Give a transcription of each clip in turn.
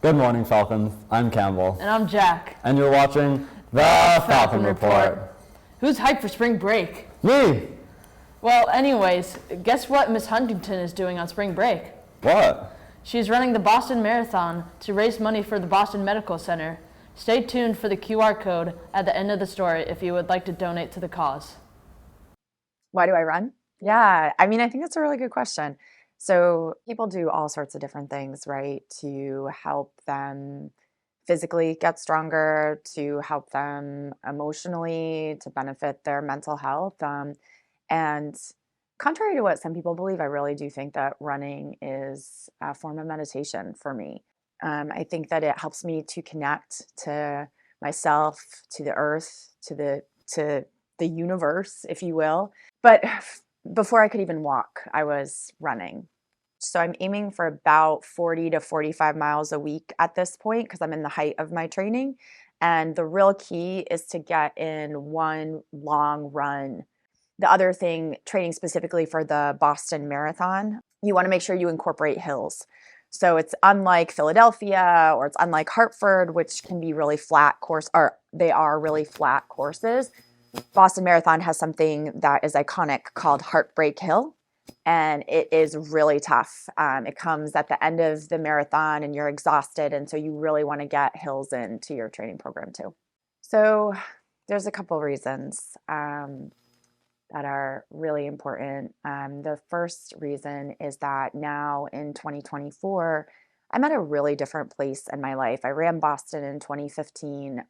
Good morning, Falcons. I'm Campbell. And I'm Jack. And you're watching The Falcon Report. Who's hyped for spring break? Me! Well, anyways, guess what Miss Huntington is doing on spring break? What? She's running the Boston Marathon to raise money for the Boston Medical Center. Stay tuned for the QR code at the end of the story if you would like to donate to the cause. Why do I run? Yeah, I think that's a really good question. So people do all sorts of different things, right, to help them physically get stronger, to help them emotionally, to benefit their mental health. And contrary to what some people believe, I really do think that running is a form of meditation for me. I think that it helps me to connect to myself, to the earth, to the universe, if you will. But before I could even walk, I was running. So I'm aiming for about 40 to 45 miles a week at this point because I'm in the height of my training. And the real key is to get in one long run. The other thing, training specifically for the Boston Marathon, you want to make sure you incorporate hills. So it's unlike Philadelphia or it's unlike Hartford, which can be really flat course, or they are really flat courses. Boston Marathon has something that is iconic called Heartbreak Hill, and it is really tough. It comes at the end of the marathon and you're exhausted, and so you really want to get hills into your training program too. So there's a couple reasons that are really important. The first reason is that now in 2024, I'm at a really different place in my life. I ran Boston in 2015.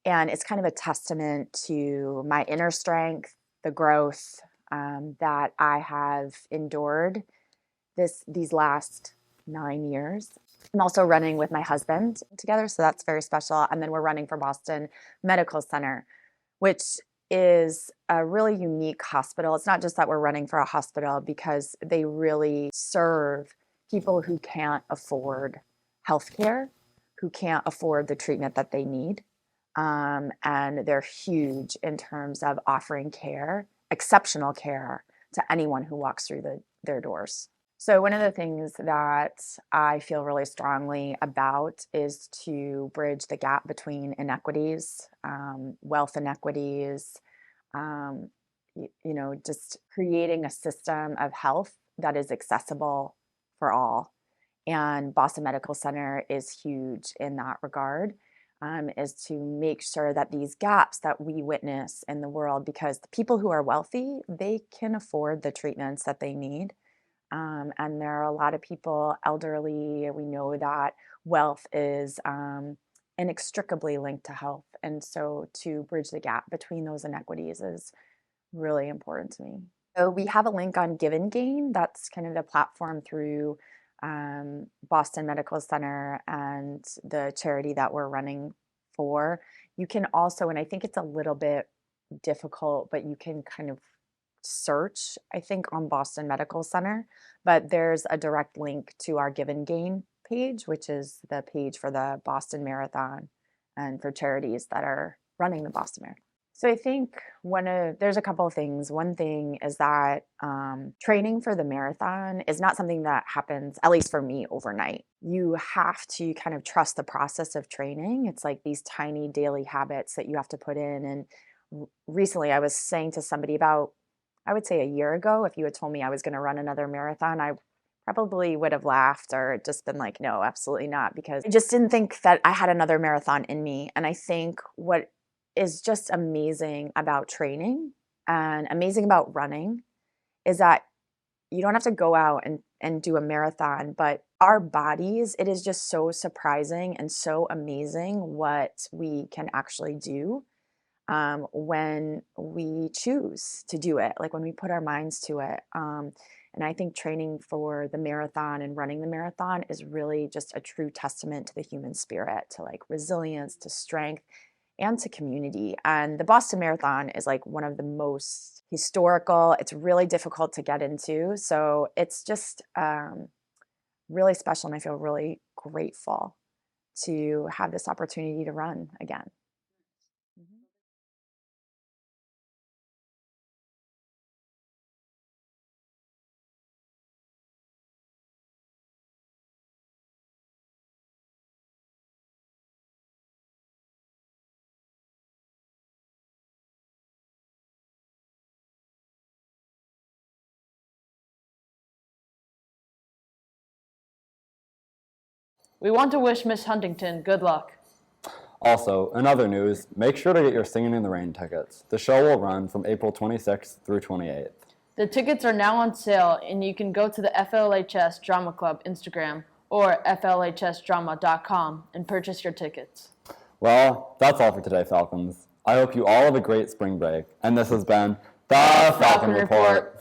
And it's kind of a testament to my inner strength, the growth that I have endured these last 9 years. I'm also running with my husband together, so that's very special. And then we're running for Boston Medical Center, which is a really unique hospital. It's not just that we're running for a hospital because they really serve people who can't afford healthcare, who can't afford the treatment that they need. And they're huge in terms of offering care, exceptional care to anyone who walks through their doors. So one of the things that I feel really strongly about is to bridge the gap between inequities, wealth inequities, just creating a system of health that is accessible for all. And Boston Medical Center is huge in that regard. Is to make sure that these gaps that we witness in the world, because the people who are wealthy, they can afford the treatments that they need. And there are a lot of people, elderly, we know that wealth is inextricably linked to health. And so to bridge the gap between those inequities is really important to me. So we have a link on Give and Gain. That's kind of the platform through Boston Medical Center and the charity that we're running for. You can also, and I think it's a little bit difficult, but you can kind of search, I think, on Boston Medical Center, but there's a direct link to our Give and Gain page, which is the page for the Boston Marathon and for charities that are running the Boston Marathon. So I think there's a couple of things. One thing is that training for the marathon is not something that happens, at least for me, overnight. You have to kind of trust the process of training. It's like these tiny daily habits that you have to put in. And recently I was saying to somebody about, I would say a year ago, if you had told me I was going to run another marathon, I probably would have laughed or just been like, no, absolutely not, because I just didn't think that I had another marathon in me. And I think what is just amazing about training and amazing about running is that you don't have to go out and do a marathon, but our bodies, it is just so surprising and so amazing what we can actually do when we choose to do it, like when we put our minds to it. And I think training for the marathon and running the marathon is really just a true testament to the human spirit, to like resilience, to strength, and to community. And the Boston Marathon is like one of the most historical. It's really difficult to get into. So it's just really special. And I feel really grateful to have this opportunity to run again. We want to wish Miss Huntington good luck. Also, in other news, make sure to get your Singing in the Rain tickets. The show will run from April 26th through 28th. The tickets are now on sale, and you can go to the FLHS Drama Club Instagram or flhsdrama.com and purchase your tickets. Well, that's all for today, Falcons. I hope you all have a great spring break. And this has been the Falcon Report.